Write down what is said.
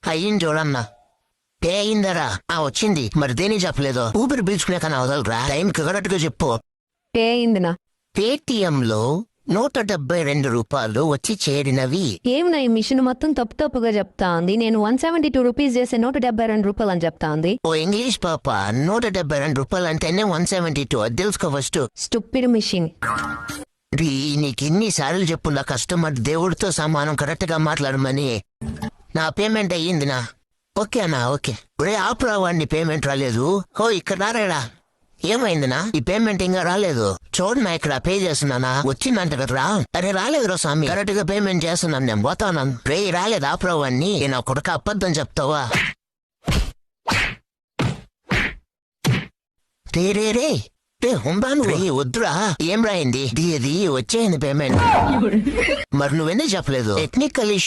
అయ్యింది చూడన్నా. పే అయిందరా? వచ్చింది. మరి దేని చెప్పలేదు? ఊపిరి పీల్చుకునే కన్నా వదలరా? టైంకి కరెక్ట్గా చెప్పు. పే అయిందినా? పేటిఎంలో 172 రూపాయలు వచ్చి చేరినవి. ఏమన్నా ఈ మిషన్ మొత్తం తప్పుగా చెప్తా ఉంది. నేను 172 రూపీస్ చేస్తే 172 రూపాయలు అని చెప్తా ఉంది. ఓ ఇంగ్లీష్ పాప, 172 రూపాయలు అంటేనే 172. అది తెలుసుకో ఫస్ట్. Stupid machine. నీకు ఇన్నిసార్లు చెప్పున్నా కస్టమర్ దేవుడితో సమానం, కరెక్ట్ గా మాట్లాడమని. నా పేమెంట్ అయ్యిందినా? ఓకేనా? ఓకే. ఒరే ఆపురా, వాడిని పేమెంట్ రాలేదు. ఇక్కడ రారా. ఏమైందినా? ఈ పేమెంట్ ఇంకా రాలేదు. చూడనా, ఇక్కడ పే చేస్తున్నానా? వచ్చిందంట కదరా. అరే రాలేదు రా స్వామి, కరెక్ట్ గా పేమెంట్ చేస్తున్నాను, నేను పోతాను. రే రాలేదు, ఆపురా వాడిని. నా కొడుకు అబద్ధం చెప్తావా? రే ఉందాను. వద్దురా. ఏం రాయింది? ఇది వచ్చేయండి పేమెంట్. మరి నువ్వెందుకు చెప్పలేదు? Technical issue